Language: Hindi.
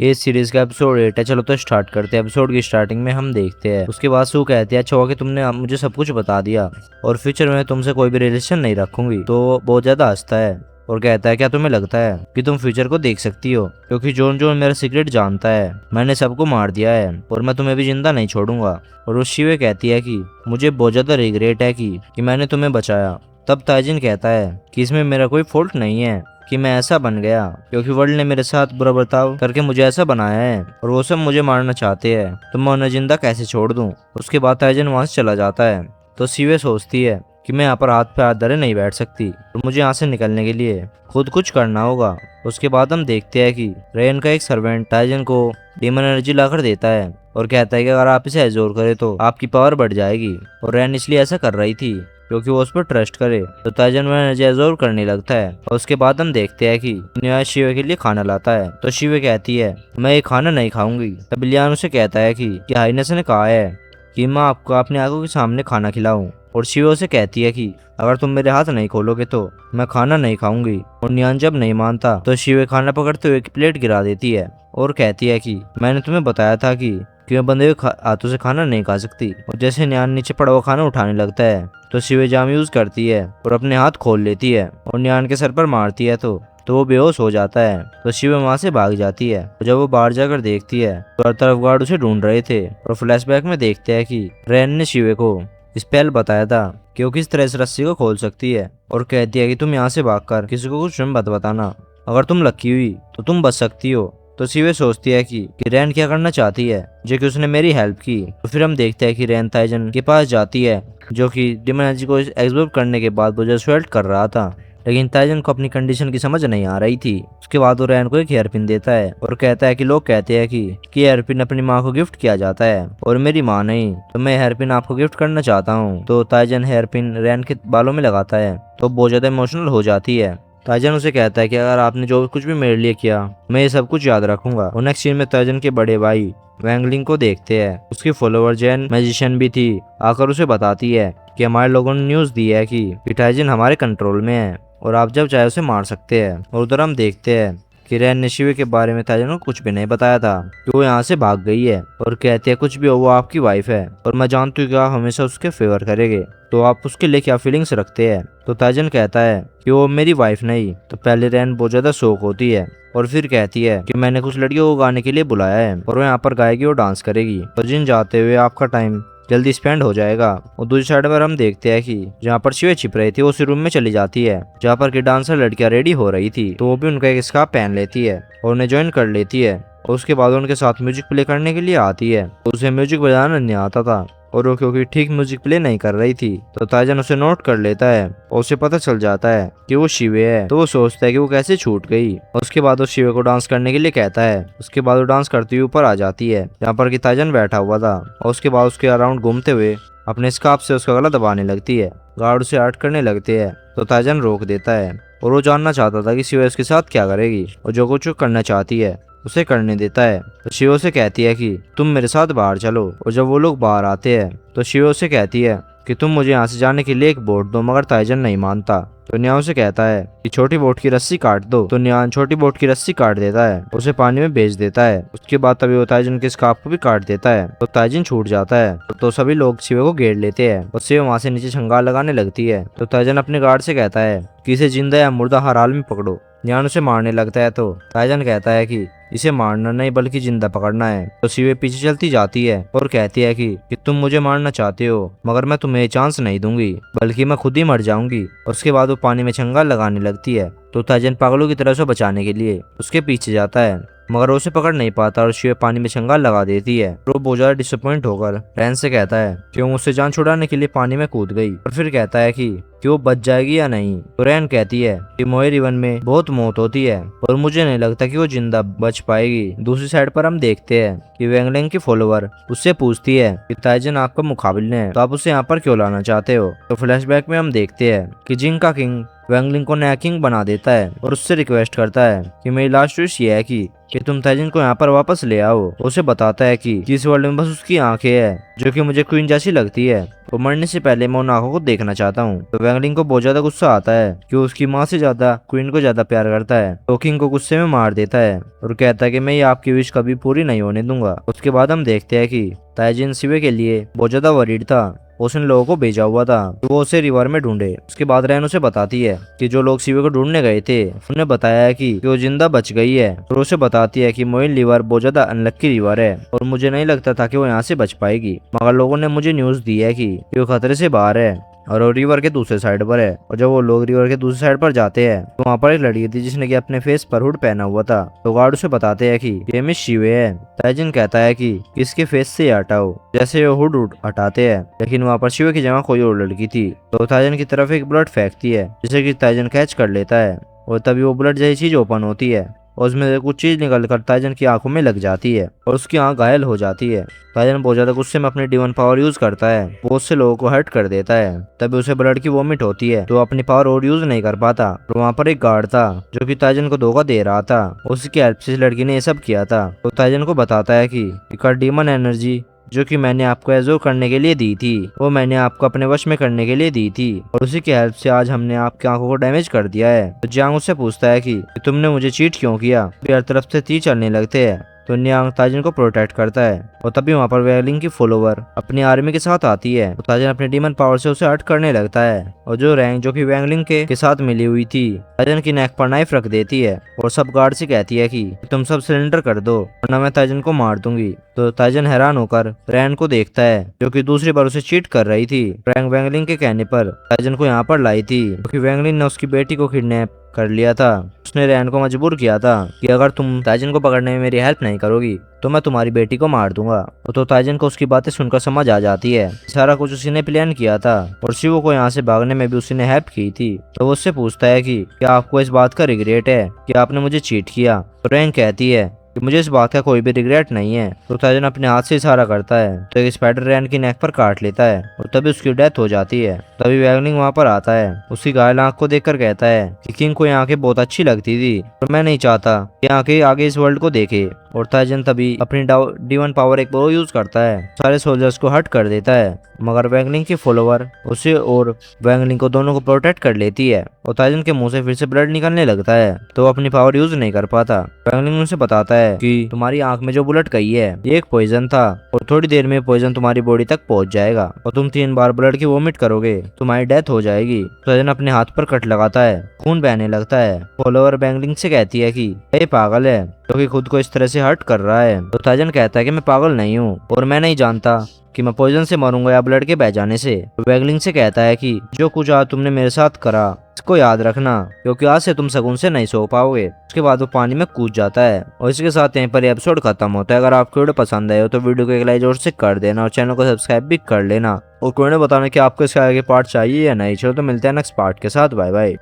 ये सीरीज का एपिसोड 8 है। चलो तो स्टार्ट करते हैं। एपिसोड की स्टार्टिंग में हम देखते हैं उसके बाद सू कहती है अच्छा हुआ कि तुमने मुझे सब कुछ बता दिया और फ्यूचर में तुमसे कोई भी रिलेशन नहीं रखूंगी। तो बहुत ज्यादा हंसता है और कहता है क्या तुम्हें लगता है कि तुम फ्यूचर को देख सकती हो, क्योंकि जॉन जॉन मेरा सीक्रेट जानता है। मैंने सबको मार दिया है और मैं तुम्हें भी जिंदा नहीं छोड़ूंगा। और उस शिवे कहती है कि मुझे बहुत ज्यादा रिग्रेट है कि मैंने तुम्हें बचाया। तब ताजिन कहता है कि इसमें मेरा कोई फॉल्ट नहीं है कि मैं ऐसा बन गया, क्योंकि वर्ल्ड ने मेरे साथ बुरा बर्ताव करके मुझे ऐसा बनाया है और वो सब मुझे मारना चाहते हैं, तो मैं उन्हें जिंदा कैसे छोड़ दूं। उसके बाद ताइजन वहां से चला जाता है। तो सीवे सोचती है कि मैं यहाँ पर हाथ पे हाथ धरे नहीं बैठ सकती और मुझे यहाँ से निकलने के लिए खुद कुछ करना होगा। उसके बाद हम देखते हैं कि रेन का एक सर्वेंट टाइजन को डीमन एनर्जी लाकर देता है और कहता है कि अगर आप इसे एब्जॉर्ब करें तो आपकी पावर बढ़ जाएगी। और रेन इसलिए ऐसा कर रही थी क्योंकि वो उस पर ट्रस्ट करे। तो ताइजन वह एनर्जी एब्जॉर्ब करने लगता है और उसके बाद हम देखते हैं कि न्याय शिवे के लिए खाना लाता है। तो शिवे कहती है मैं ये खाना नहीं खाऊंगी। तब लियान उसे कहता है कि हाइनेस ने कहा है कि मैं आपको अपनी आंखों के सामने खाना खिलाऊं। और शिवे उसे कहती है कि अगर तुम मेरे हाथ नहीं खोलोगे तो मैं खाना नहीं खाऊंगी। और नियान जब नहीं मानता तो शिवे खाना पकड़ते हुए एक प्लेट गिरा देती है और कहती है कि मैंने तुम्हें बताया था कि मैं बंदे के हाथों से खाना नहीं खा सकती। और जैसे नियान नीचे पड़ा हुआ खाना उठाने लगता है तो शिवे जाम यूज करती है और अपने हाथ खोल लेती है और नियान के सर पर मारती है तो वो बेहोश हो जाता है। तो शिवे वहां से भाग जाती है। तो जब वो बाहर जाकर देखती है तो हर तरफ गार्ड उसे ढूंढ रहे थे। और फ्लैशबैक में देखते हैं कि रेन ने शिवे को स्पेल बताया था कि वो किस तरह इस रस्सी को खोल सकती है और कहती है कि तुम यहाँ से भागकर किसी को कुछ मत बताना, अगर तुम लकी हुई तो तुम बच सकती हो। तो शिवे सोचती है कि रेन क्या करना चाहती है जो कि उसने मेरी हेल्प की। तो फिर हम देखते हैं कि रेन ताइजन के पास जाती है जो कि डिमन एनर्जी को एब्जॉर्ब करने के बाद वो जस्ट कर रहा था, लेकिन ताइजन को अपनी कंडीशन की समझ नहीं आ रही थी। उसके बाद वो रैन को एक हेयर पिन देता है और कहता है कि लोग कहते हैं कि हेयर पिन अपनी माँ को गिफ्ट किया जाता है और मेरी माँ नहीं, तो मैं हेयर पिन आपको गिफ्ट करना चाहता हूँ। तो ताइजन हेयर पिन रैन के बालों में लगाता है तो बहुत ज्यादा इमोशनल हो जाती है। ताइजन उसे कहता है कि अगर आपने जो कुछ भी मेरे लिए किया मैं ये सब कुछ याद रखूंगा। और नेक्स्ट सीन में ताइजन के बड़े भाई वैंगलिंग को देखते हैं। उसकी फॉलोअर जैन मैजिशियन भी थी, आकर उसे बताती है कि हमारे लोगों ने न्यूज दी है कि टाइजन हमारे कंट्रोल में है और आप जब चाहे उसे मार सकते हैं। और उधर हम देखते हैं कि रैन ने शिवे के बारे में ताइजन को कुछ भी नहीं बताया था कि वो यहाँ से भाग गई है और कहती है कुछ भी हो वो आपकी वाइफ है और मैं जानती हूँ कि आप हमेशा उसके फेवर करेंगे, तो आप उसके लिए क्या फीलिंग्स रखते हैं। तो ताइजन कहता है कि वो मेरी वाइफ नहीं। तो पहले रैन बहुत ज्यादा शौक होती है और फिर कहती है कि मैंने कुछ लड़कियों को गाने के लिए बुलाया है और वो यहाँ पर गाएगी और डांस करेगी, तो जिन जाते हुए आपका टाइम जल्दी स्पेंड हो जाएगा। और दूसरी साइड पर हम देखते हैं कि जहाँ पर शिवे छिप रही थी उसी रूम में चली जाती है जहाँ पर की डांसर लड़कियां रेडी हो रही थी, तो वो भी उनका एक स्कार्फ पहन लेती है और उन्हें ज्वाइन कर लेती है। और उसके बाद उनके साथ म्यूजिक प्ले करने के लिए आती है। तो उसे म्यूजिक बजाना नहीं आता था और वो क्योंकि ठीक म्यूजिक प्ले नहीं कर रही थी तो ताइजन उसे नोट कर लेता है और उसे पता चल जाता है कि वो शिवे है। तो वो सोचता है कि वो कैसे छूट गई। और उसके बाद वो शिवे को डांस करने के लिए कहता है। उसके बाद वो डांस करते हुए ऊपर आ जाती है जहाँ पर कि ताइजन बैठा हुआ था और उसके बाद उसके अराउंड घूमते हुए अपने स्कार्फ से उसका गला दबाने लगती है। गार्ड उसे हर्ट करने लगते हैं तो ताइजन रोक देता है और वो जानना चाहता था कि शिवे उसके साथ क्या करेगी और जो कुछ करना चाहती है उसे करने देता है। तो शिवो से कहती है कि तुम मेरे साथ बाहर चलो। और जब वो लोग बाहर आते हैं तो शिवो से कहती है कि तुम मुझे यहाँ से जाने के लिए एक बोट दो, मगर ताइजन नहीं मानता। तो न्यान से कहता है कि छोटी बोट की रस्सी काट दो। तो न्यान छोटी बोट की रस्सी काट देता है, उसे पानी में भेज देता है। उसके बाद तभी वो ताइजन के स्कार्फ को भी काट देता है तो ताइजन छूट जाता है। तो सभी लोग शिवे को घेर लेते हैं और शिवे वहाँ से नीचे छंगाल लगाने लगती है। तो ताइजन अपने गार्ड से कहता है कि इसे जिंदा या मुर्दा हर हाल में पकड़ो। न्यान उसे मारने लगता है तो ताइजन कहता है कि इसे मारना नहीं बल्कि जिंदा पकड़ना है। तो शिवे पीछे चलती जाती है और कहती है कि तुम मुझे मारना चाहते हो मगर मैं तुम्हें चांस नहीं दूंगी, बल्कि मैं खुद ही मर जाऊंगी। और उसके बाद वो पानी में छंगाल लगाने लगती है। तो ताइजन पागलों की तरह से बचाने के लिए उसके पीछे जाता है मगर उसे पकड़ नहीं पाता और शिवे पानी में छंगाल लगा देती है। वो बहुत ज्यादा डिसअपॉइंट होकर रैन से कहता है कि वो मुझसे जान छुड़ाने के लिए पानी में कूद गई और फिर कहता है कि वो बच जाएगी या नहीं। तो रैन कहती है कि मोए रिवन में बहुत मौत होती है और मुझे नहीं लगता कि वो जिंदा बच पाएगी। दूसरी साइड पर हम देखते हैं कि वेंगलिंग की फॉलोअर उससे पूछती है कि ताइजन आपका मुकाबले है तो आप उसे यहाँ पर क्यों लाना चाहते हो। तो फ्लैशबैक में हम देखते हैं कि जिंग का किंग वैंगलिंग को नया किंग बना देता है और उससे रिक्वेस्ट करता है कि मेरी लास्ट विश ये है कि तुम ताइजन को यहाँ पर वापस ले आओ। उसे बताता है कि इस वर्ल्ड में बस उसकी आंखें हैं जो कि मुझे क्वीन जैसी लगती है, वो मरने से पहले मैं उन आंखों को देखना चाहता हूँ। तो वैंगलिंग को बहुत ज्यादा गुस्सा आता है कि वो उसकी माँ से ज्यादा क्वीन को ज्यादा प्यार करता है। तो किंग को गुस्से में मार देता है और कहता है कि मैं ये आपकी विश कभी पूरी नहीं होने दूंगा। उसके बाद हम देखते हैं कि ताइजन सिवे के लिए बहुत ज्यादा वरीड था। उसने लोगों को भेजा हुआ था तो वो उसे रिवर में ढूंढे। उसके बाद रैन उसे बताती है कि जो लोग सिवे को ढूंढने गए थे उन्हें बताया है कि वो जिंदा बच गई है। और उसे बताती है कि मोइन रिवर बहुत ज्यादा अनलक्की रिवर है और मुझे नहीं लगता था कि वो यहाँ से बच पाएगी, मगर लोगों ने मुझे न्यूज दी है कि वो खतरे से बाहर है और वो रिवर के दूसरे साइड पर है। और जब वो लोग रिवर के दूसरे साइड पर जाते हैं तो वहाँ पर एक लड़की थी जिसने कि अपने फेस पर हुड पहना हुआ था। तो गार्ड उसे बताते हैं कि ये मिस शिवे है। ताइजन कहता है कि इसके फेस से हटाओ। जैसे वो हुड हटाते हैं लेकिन वहाँ पर शिवे की जगह कोई और लड़की थी। तो ताइजन की तरफ एक बुलेट फेंकती है जिसे कि ताइजन कैच कर लेता है और तभी वो बुलेट जैसी चीज ओपन होती है और उसमें से कुछ चीज निकल कर ताइजन की आंखों में लग जाती है और उसकी आंख घायल हो जाती है। ताइजन बहुत ज्यादा गुस्से में अपनी डिवाइन पावर यूज करता है, बहुत से लोगों को हर्ट कर देता है। तभी उसे ब्लड की वॉमिट होती है तो अपनी पावर और यूज नहीं कर पाता। तो वहाँ पर एक गार्ड था जो कि ताइजन को धोखा दे रहा था। उसकी हेल्प से इस लड़की ने ये सब किया था। तो ताइजन को बताता है कि डीमन एनर्जी जो कि मैंने आपको एजोर करने के लिए दी थी वो मैंने आपको अपने वश में करने के लिए दी थी और उसी की हेल्प से आज हमने आपकी आंखों को डैमेज कर दिया है। तो जियांग उससे पूछता है कि तुमने मुझे चीट क्यों किया। हर तरफ से तीर चलने लगते हैं तो नियांग ताइजन को प्रोटेक्ट करता है और तभी वहाँ पर वैंगलिंग की फॉलोवर अपनी आर्मी के साथ आती है। तो ताइजन अपने डीमन पावर से उसे हर्ट करने लगता है और जो रैंक जो कि वैंगलिंग के साथ मिली हुई थी ताइजन की नेक पर नाइफ रख देती है और सब गार्ड से कहती है कि तुम सब सरेंडर कर दो वरना मैं ताइजन को मार दूंगी। तो ताइजन हैरान होकर रैन को देखता है जो कि दूसरी बार उसे चीट कर रही थी। रैंक वैंगलिंग के कहने पर ताइजन को यहाँ पर लाई थी क्योंकि वैंगलिंग ने उसकी बेटी को किडनैप कर लिया था। उसने रैन को मजबूर किया था कि अगर तुम ताइजन को पकड़ने में मेरी हेल्प नहीं करोगी तो मैं तुम्हारी बेटी को मार दूंगा। तो ताइजन को उसकी बातें सुनकर समझ आ जाती है सारा कुछ उसी ने प्लान किया था और शिवो को यहाँ से भागने में भी उसी ने हेल्प की थी। तो वो उससे पूछता है कि क्या आपको इस बात का रिग्रेट है कि आपने मुझे चीट किया। तो रैन कहती है कि मुझे इस बात का कोई भी रिग्रेट नहीं है। तो ताइजन अपने हाथ से इशारा करता है तो एक स्पाइडर रैन की नेक पर काट लेता है और तभी उसकी डेथ हो जाती है। तभी वैंगलिंग वहाँ पर आता है, उसकी घायल आंख को देखकर कहता है कि किंग को ये आंखें बहुत अच्छी लगती थी और मैं नहीं चाहता कि आंखें आगे इस वर्ल्ड को देखे। और ताइजन तभी अपनी डिवाइन पावर एक वो यूज करता है, सारे सोल्जर्स को हट कर देता है, मगर वैंगलिंग की फॉलोवर उसे और वैंगलिंग को दोनों को प्रोटेक्ट कर लेती है और ताइजन के मुंह से फिर से ब्लड निकलने लगता है तो वो अपनी पावर यूज नहीं कर पाता। वैंगलिंग उसे बताता है कि तुम्हारी आंख में जो बुलेट गई है ये एक पॉइजन था और थोड़ी देर में पॉइजन तुम्हारी बॉडी तक पहुंच जाएगा और तुम 3 बार ब्लड की वोमिट करोगे तुम्हारी डेथ हो जाएगी। ताइजन अपने हाथ पर कट लगाता है, खून बहने लगता है। फॉलोवर वैंगलिंग से कहती है कि ये पागल है जो कि खुद को इस तरह से हर्ट कर रहा है। तो ताइजन कहता है कि मैं पागल नहीं हूँ और मैं नहीं जानता कि मैं पॉइजन से मरूंगा या ब्लड के बह जाने से। तो वैंगलिंग से कहता है कि जो कुछ आज तुमने मेरे साथ करा इसको याद रखना क्योंकि आज से तुम शगुन से नहीं सो पाओगे। उसके बाद वो पानी में कूद जाता है और इसके साथ यहीं पर एपिसोड खत्म होता है। अगर आपको वीडियो पसंद आए हो तो वीडियो को एक लाइक जोर से कर देना और चैनल को सब्सक्राइब भी कर लेना और कोई ने बताना कि आपको इसके आगे पार्ट चाहिए या नहीं। चलो तो मिलते हैं नेक्स्ट पार्ट के साथ। Bye bye.